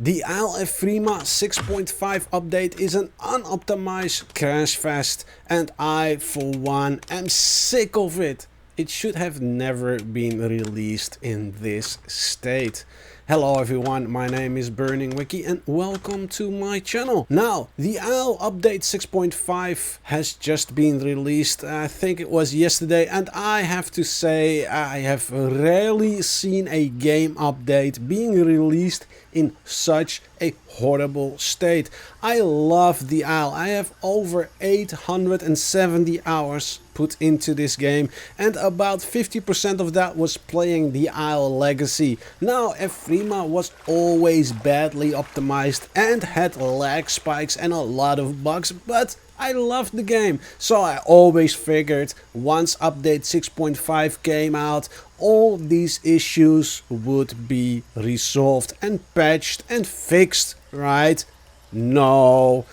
The Evrima 6.5 update is an unoptimized crash fest, and I, for one, am sick of it. It should have never been released in this state. Hello everyone, my name is Burning Wiki and welcome to my channel. Now, the IL update 6.5 has just been released, I think it was yesterday, and I have to say I have rarely seen a game update being released in such a horrible state. I love the IL. I have over 870 hours put into this game, and about 50% of that was playing the IL Legacy. Now, Evrima was always badly optimized and had lag spikes and a lot of bugs, but I loved the game, so I always figured once update 6.5 came out, all these issues would be resolved and patched and fixed, right? No.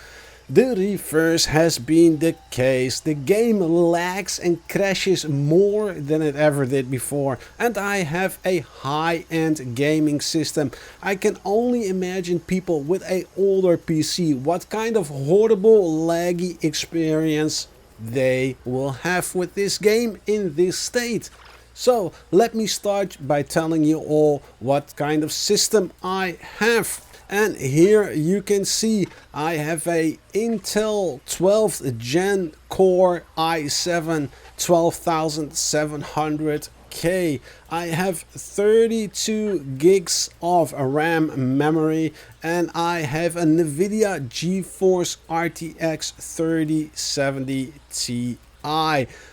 The reverse has been the case. The game lags and crashes more than it ever did before, and I have a high-end gaming system. I can only imagine people with a older PC what kind of horrible laggy experience they will have with this game in this state. So let me start by telling you all what kind of system I have. And here you can see I have a Intel 12th Gen Core i7 12700K. I have 32 gigs of RAM memory, and I have a NVIDIA GeForce RTX 3070 Ti.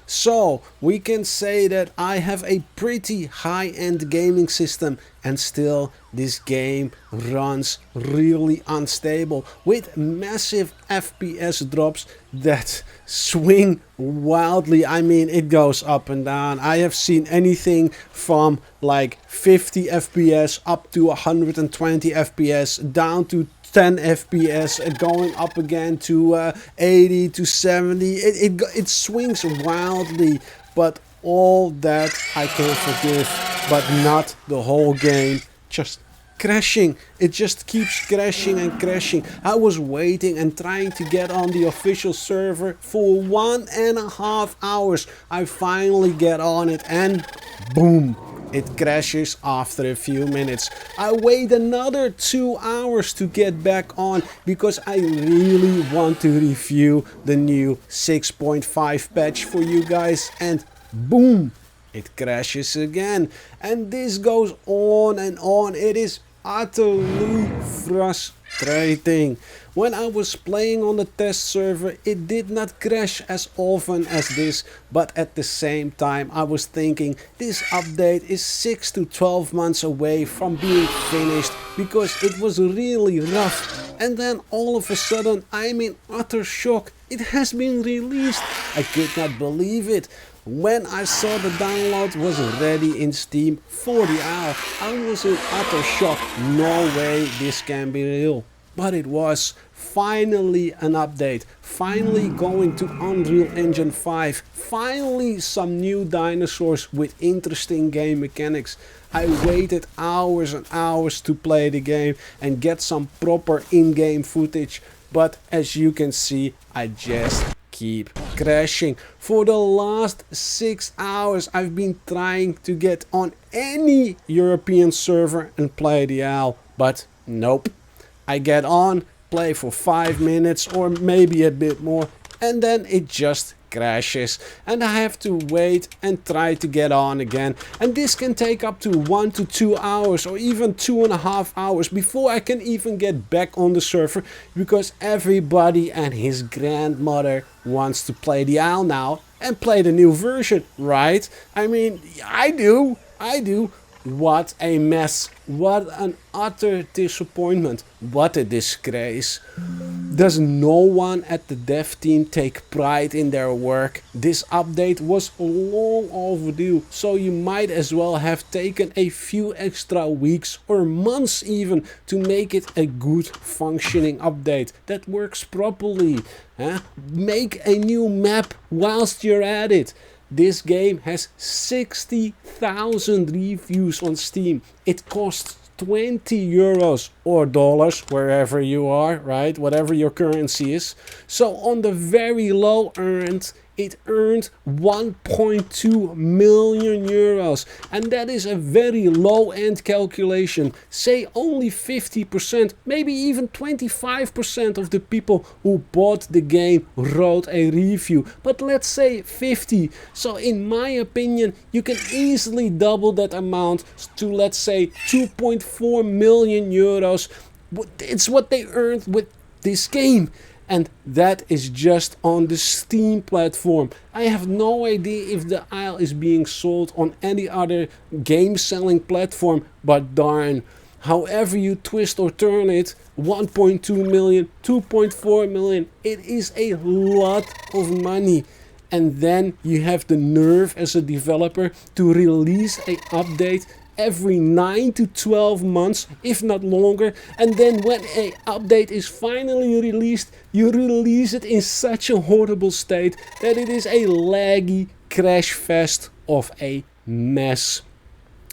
So we can say that I have a pretty high-end gaming system, and still this game runs really unstable with massive FPS drops that swing wildly. I mean, it goes up and down. I have seen anything from like 50 FPS up to 120 FPS down to 10 FPS, going up again to 80 to 70. It swings wildly, but all that I can forgive, but not the whole game. Just crashing. It just keeps crashing and crashing. I was waiting and trying to get on the official server for 1.5 hours. I finally get on it and boom, it crashes after a few minutes. I wait another 2 hours to get back on because I really want to review the new 6.5 patch for you guys, and boom, it crashes again. And this goes on and on. It is utterly frustrating. When I was playing on the test server, it did not crash as often as this, but at the same time I was thinking this update is 6 to 12 months away from being finished because it was really rough. And then all of a sudden I'm in utter shock. It has been released. I could not believe it. When I saw the download was ready in Steam for the hour, I was in utter shock. No way this can be real. But it was. Finally an update, finally going to Unreal Engine 5, finally some new dinosaurs with interesting game mechanics. I waited hours and hours to play the game and get some proper in-game footage, but as you can see, I just keep crashing. For the last 6 hours I've been trying to get on any European server and play the owl, but nope. I get on, play for 5 minutes or maybe a bit more, and then it just crashes and I have to wait and try to get on again, and this can take up to 1 to 2 hours or even 2.5 hours before I can even get back on the server, because everybody and his grandmother wants to play the owl now and play the new version, right? I mean, I do. What a mess. What an utter disappointment. What a disgrace. Does no one at the dev team take pride in their work? This update was long overdue, so you might as well have taken a few extra weeks or months even to make it a good functioning update that works properly. Make a new map whilst you're at it. This game has 60,000 reviews on Steam. It costs 20 euros or dollars, wherever you are, right? Whatever your currency is. So on the very low end, it earned 1.2 million euros. And that is a very low end calculation. Say only 50%, maybe even 25% of the people who bought the game wrote a review. But let's say 50. So in my opinion, you can easily double that amount to, let's say, 2.4 million euros. It's what they earned with this game. And that is just on the Steam platform. I have no idea if the Isle is being sold on any other game selling platform, but darn. However you twist or turn it, 1.2 million, 2.4 million, it is a lot of money. And then you have the nerve as a developer to release an update every 9 to 12 months, if not longer. And then when an update is finally released, you release it in such a horrible state that it is a laggy crash fest of a mess.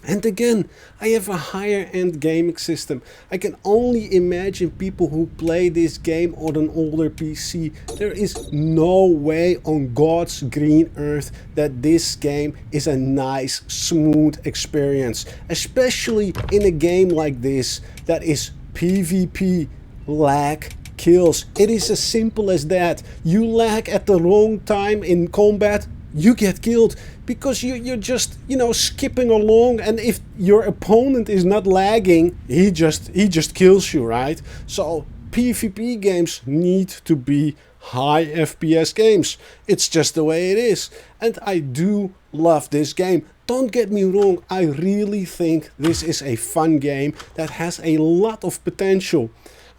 And again, I have a higher end gaming system. I can only imagine people who play this game on an older PC. There is no way on God's green earth that this game is a nice, smooth experience. Especially in a game like this that is PvP, lag, kills. It is as simple as that. You lag at the wrong time in combat, you get killed because you're just, you know, skipping along, and if your opponent is not lagging, he just kills you, right? So PvP games need to be high FPS games. It's just the way it is. And I do love this game. Don't get me wrong, I really think this is a fun game that has a lot of potential.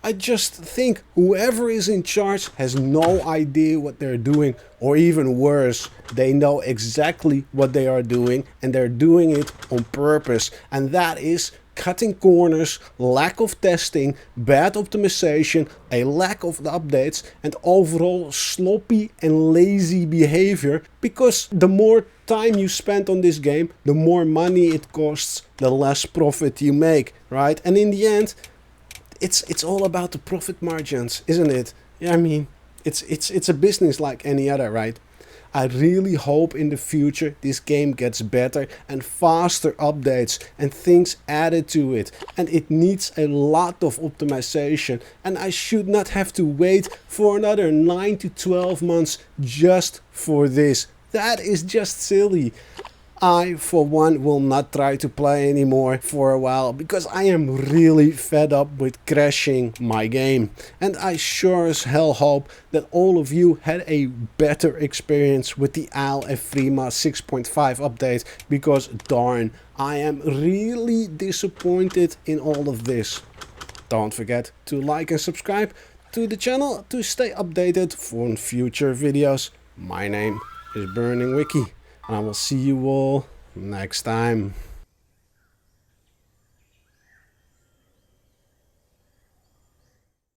I just think whoever is in charge has no idea what they're doing, or even worse, they know exactly what they are doing and they're doing it on purpose. And that is cutting corners, lack of testing, bad optimization, a lack of updates, and overall sloppy and lazy behavior. Because the more time you spend on this game, the more money it costs, the less profit you make, right? And in the end, it's all about the profit margins, isn't it? Yeah, I mean, it's a business like any other, right? I really hope in the future this game gets better and faster updates and things added to it. And it needs a lot of optimization. And I should not have to wait for another 9 to 12 months just for this. That is just silly. I, for one, will not try to play anymore for a while because I am really fed up with crashing my game. And I sure as hell hope that all of you had a better experience with the Evrima 6.5 update, because darn, I am really disappointed in all of this. Don't forget to like and subscribe to the channel to stay updated for future videos. My name is Burning Wiki. And I will see you all next time.